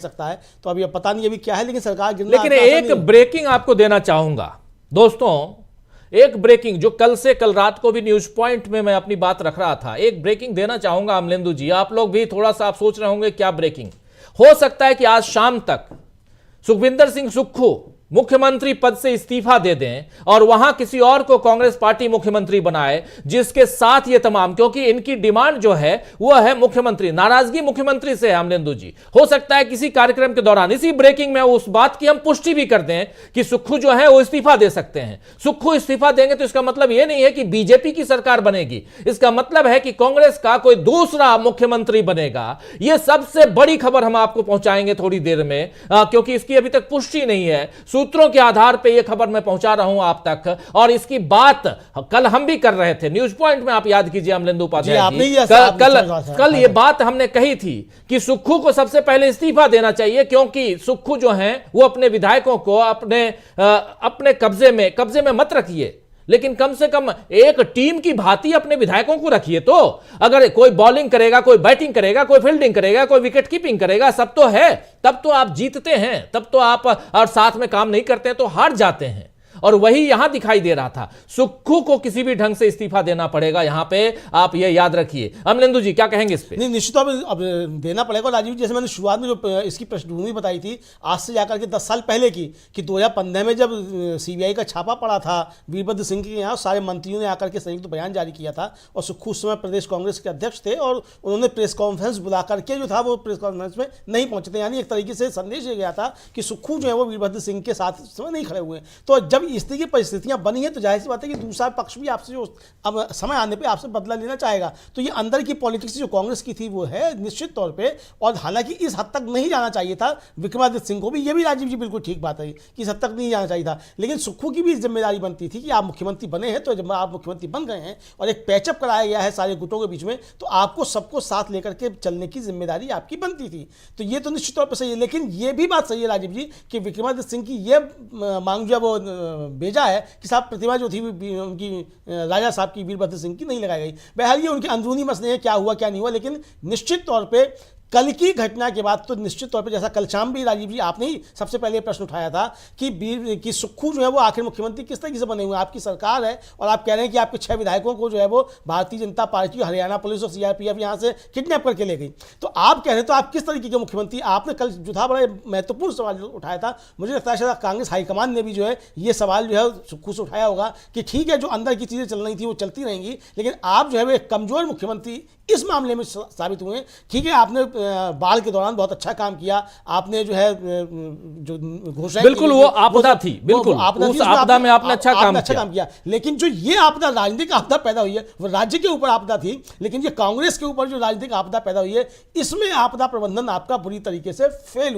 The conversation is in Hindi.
सकता है। तो अभी पता नहीं अभी क्या है, लेकिन सरकार गिरना। लेकिन एक ब्रेकिंग आपको देना चाहूंगा दोस्तों, एक ब्रेकिंग जो कल रात को भी न्यूज पॉइंट में मैं अपनी बात रख रहा था, एक ब्रेकिंग देना चाहूंगा अमलेंदु जी। आप लोग भी थोड़ा सा आप सोच रहे होंगे क्या ब्रेकिंग हो सकता है कि आज शाम तक सुखविंदर सिंह सुक्खू मुख्यमंत्री पद से इस्तीफा दे दें और वहां किसी और को कांग्रेस पार्टी मुख्यमंत्री बनाए, जिसके साथ ये तमाम, क्योंकि इनकी डिमांड जो है वह है मुख्यमंत्री, नाराजगी मुख्यमंत्री से है अमलेंदु जी। हो सकता है किसी कार्यक्रम के दौरान इसी ब्रेकिंग में उस बात की हम पुष्टि भी कर दें कि सुक्खू जो है वो इस्तीफा दे सकते हैं। सुक्खू इस्तीफा देंगे तो इसका मतलब यह नहीं है कि बीजेपी की सरकार बनेगी, इसका मतलब है कि कांग्रेस का कोई दूसरा मुख्यमंत्री बनेगा। यह सबसे बड़ी खबर हम आपको पहुंचाएंगे थोड़ी देर में, क्योंकि इसकी अभी तक पुष्टि नहीं है। सूत्रों के आधार पर यह खबर मैं पहुंचा रहा हूं आप तक, और इसकी बात कल हम भी कर रहे थे न्यूज पॉइंट में। आप याद कीजिए अमलेंदु उपाध्याय जी, कल ये बात हमने कही थी कि सुक्खू को सबसे पहले इस्तीफा देना चाहिए, क्योंकि सुक्खू जो हैं वो अपने विधायकों को अपने कब्जे में मत रखिए, लेकिन कम से कम एक टीम की भांति अपने विधायकों को रखिए। तो अगर कोई बॉलिंग करेगा, कोई बैटिंग करेगा, कोई फील्डिंग करेगा, कोई विकेट कीपिंग करेगा, सब तो है, तब तो आप जीतते हैं, तब तो आप और साथ में काम नहीं करते हैं तो हार जाते हैं। और वही यहां दिखाई दे रहा था, सुक्खू को किसी भी ढंग से इस्तीफा देना पड़ेगा यहां पे, आप ये याद रखिए। अमलेंदु जी क्या कहेंगे इस पे? नहीं, निश्चित तौर पर अब देना पड़ेगा। राजीव जी, जैसे मैंने शुरुआत में जो इसकी पृष्ठभूमि बताई थी, आज से जाकर के 10 साल पहले की, कि 2015 में जब सीबीआई का छापा पड़ा था वीरभद्र सिंह के यहाँ, सारे मंत्रियों ने आकर के संयुक्त बयान जारी किया था, और सुक्खू उस समय प्रदेश कांग्रेस के अध्यक्ष थे, और उन्होंने प्रेस कॉन्फ्रेंस बुला करके जो था वो प्रेस कॉन्फ्रेंस में नहीं पहुंचे थे। यानी एक तरीके से संदेश ये गया था कि सुक्खू जो है वो वीरभद्र सिंह के साथ इस समय नहीं खड़े हुए। तो जब इस तरह की परिस्थितियां बनी है तो जाहिर सी बात है कि दूसरा पक्ष भी आपसे जो अब समय आने पे आपसे बदला लेना चाहेगा। तो ये अंदर की पॉलिटिक्स जो कांग्रेस की थी वो है निश्चित तौर पे, और हालांकि इस हद तक नहीं जाना चाहिए था विक्रमादित्य सिंह को भी, ये भी राजीव जी बिल्कुल ठीक बात है कि इस हद तक नहीं जाना चाहिए था। लेकिन सुक्खू की भी जिम्मेदारी बनती थी कि आप मुख्यमंत्री बने हैं, तो जब आप मुख्यमंत्री बन गए हैं और एक पैचअप कराया गया है सारे गुटों के बीच में, तो आपको सबको साथ लेकर के चलने की जिम्मेदारी आपकी बनती थी। तो ये तो निश्चित तौर पर सही है। लेकिन ये भी बात सही है राजीव जी कि विक्रमादित्य सिंह की ये मांग जो है वो भेजा है कि साहब प्रतिमा जो थी उनकी राजा साहब की, वीरभद्र सिंह की, नहीं लगाई गई। बहरहाल ये उनके अंदरूनी मसले हैं, क्या हुआ क्या नहीं हुआ। लेकिन निश्चित तौर पे कल की घटना के बाद तो निश्चित तौर पे, जैसा कल शाम भी राजीव जी आपने ही सबसे पहले प्रश्न उठाया था कि सुक्खू जो है वो आखिर मुख्यमंत्री किस तरीके से बने हुए हैं। आपकी सरकार है और आप कह रहे हैं कि आपके 6 विधायकों को जो है वो भारतीय जनता पार्टी, हरियाणा पुलिस और सीआरपीएफ यहाँ से किडनैप करके ले गई। तो आप कह रहे हैं तो आप किस तरीके के मुख्यमंत्री? आपने कल जो था बड़ा महत्वपूर्ण सवाल उठाया था। मुझे लगता है शायद कांग्रेस हाईकमान ने भी जो है ये सवाल जो है सुक्खू से उठाया होगा कि ठीक है, जो अंदर की चीज़ें चल रही थी वो चलती रहेंगी, लेकिन आप जो है वो एक कमजोर मुख्यमंत्री इस मामले में साबित हुए। ठीक है, आपने बाढ़ के दौरान बहुत अच्छा काम किया, आपने जो है जो घोषणा, बिल्कुल वो आपदा थी, बिल्कुल उस आपदा में आपने अच्छा काम किया। लेकिन जो ये आपदा, राजनीतिक आपदा पैदा हुई है, वो राज्य के ऊपर आपदा थी, लेकिन ये कांग्रेस के ऊपर जो राजनीतिक आपदा पैदा हुई है, इसमें आपदा प्रबंधन आपका बुरी तरीके से फेल